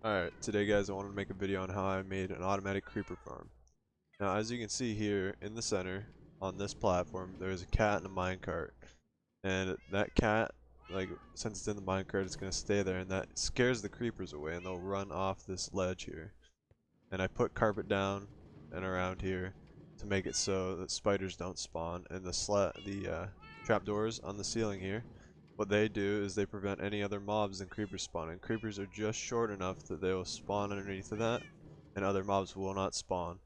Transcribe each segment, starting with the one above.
Alright, today guys I wanted to make a video on how I made an automatic creeper farm. Now as you can see here in the center on this platform there's a cat and a minecart. And that cat, like since it's in the minecart, it's going to stay there, and that scares the creepers away and they'll run off this ledge here. And I put carpet down and around here to make it so that spiders don't spawn, and the trapdoors on the ceiling here, what they do is they prevent any other mobs than creepers spawning. Creepers are just short enough that they will spawn underneath of that, and other mobs will not spawn,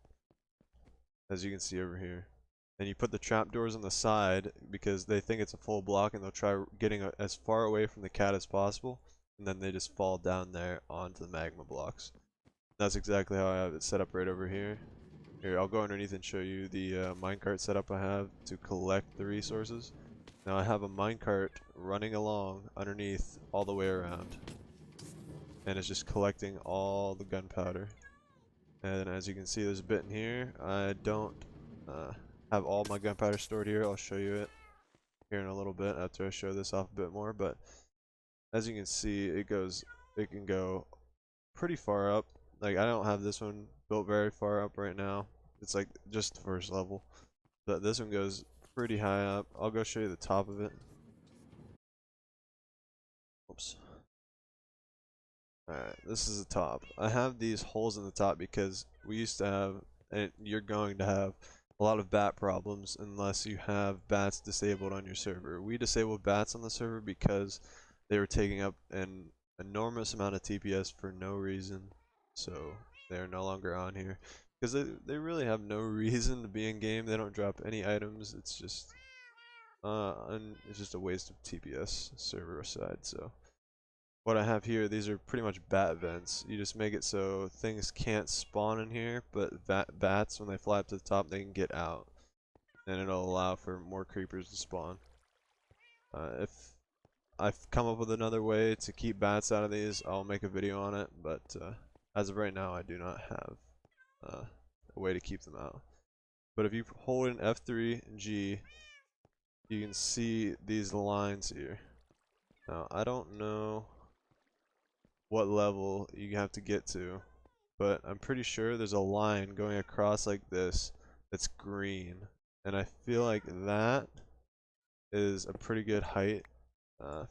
as you can see over here. And you put the trapdoors on the side because they think it's a full block, and they'll try getting as far away from the cat as possible, and then they just fall down there onto the magma blocks. That's exactly how I have it set up right over here. Here, I'll go underneath and show you the minecart setup I have to collect the resources. Now I have a minecart running along underneath all the way around, and it's just collecting all the gunpowder. And as you can see, there's a bit in here. I don't have all my gunpowder stored here. I'll show you it here in a little bit after I show this off a bit more. But as you can see, it can go pretty far up. Like, I don't have this one built very far up right now. It's like just the first level, but this one goes pretty high up. I'll go show you the top of it. Oops. Alright, this is the top. I have these holes in the top because we used to have, and you're going to have, a lot of bat problems unless you have bats disabled on your server. We disabled bats on the server because they were taking up an enormous amount of TPS for no reason. So they're no longer on here because they really have no reason to be in game. They don't drop any items. It's just a waste of TPS server side. So what I have here, these are pretty much bat vents. You just make it so things can't spawn in here, but bats, when they fly up to the top, they can get out, and it'll allow for more creepers to spawn. If I've come up with another way to keep bats out of these, I'll make a video on it, but as of right now I do not have a way to keep them out. But if you hold in F3 and G, you can see these lines here. Now I don't know what level you have to get to, but I'm pretty sure there's a line going across like this that's green, and I feel like that is a pretty good height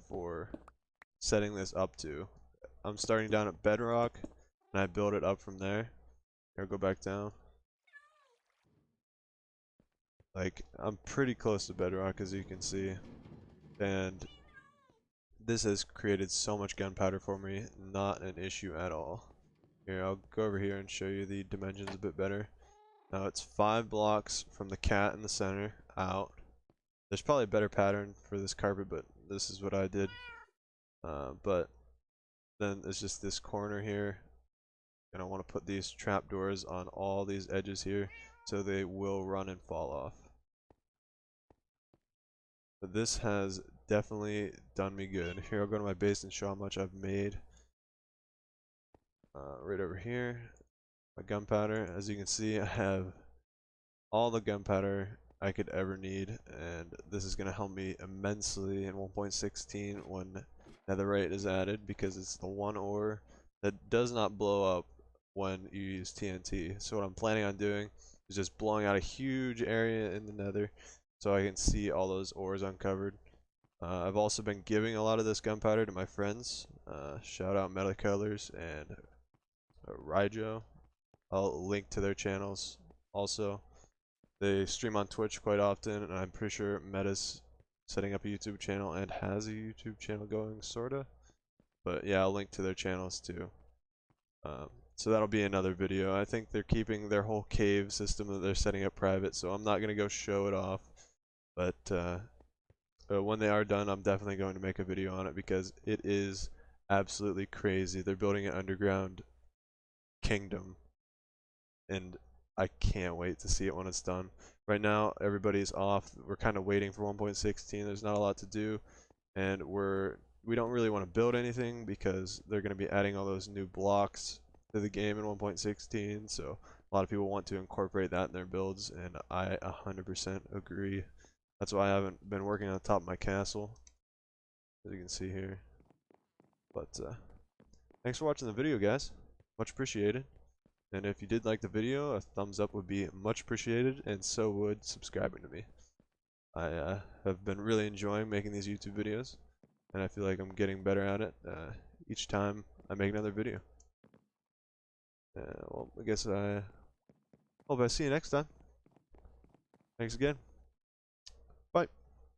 for setting this up to. I'm starting down at bedrock and I build it up from there. Here, go back down. Like, I'm pretty close to bedrock, as you can see, and this has created so much gunpowder for me, not an issue at all. Here, I'll go over here and show you the dimensions a bit better. Now it's 5 blocks from the cat in the center out. There's probably a better pattern for this carpet, but this is what I did. But then there's just this corner here, and I want to put these trapdoors on all these edges here so they will run and fall off. But this has definitely done me good. Here, I'll go to my base and show how much I've made. Right over here, my gunpowder. As you can see, I have all the gunpowder I could ever need, and this is going to help me immensely in 1.16 when Netherite is added, because it's the one ore that does not blow up when you use TNT. So what I'm planning on doing is just blowing out a huge area in the Nether so I can see all those ores uncovered. I've also been giving a lot of this gunpowder to my friends. Shout out Metacolors and Ryjo. I'll link to their channels also. They stream on Twitch quite often, and I'm pretty sure Meta's setting up a YouTube channel and has a YouTube channel going, sorta. But yeah, I'll link to their channels too. So that'll be another video. I think they're keeping their whole cave system that they're setting up private, so I'm not going to go show it off. But when they are done, I'm definitely going to make a video on it because it is absolutely crazy. They're building an underground kingdom, and I can't wait to see it when it's done. Right now, everybody's off. We're kind of waiting for 1.16. There's not a lot to do, and we don't really want to build anything because they're going to be adding all those new blocks to the game in 1.16. So a lot of people want to incorporate that in their builds, and I 100% agree. That's why I haven't been working on the top of my castle, as you can see here. But thanks for watching the video, guys. Much appreciated. And if you did like the video, a thumbs up would be much appreciated, and so would subscribing to me. I have been really enjoying making these YouTube videos, and I feel like I'm getting better at it each time I make another video. Well, I guess I hope I see you next time. Thanks again.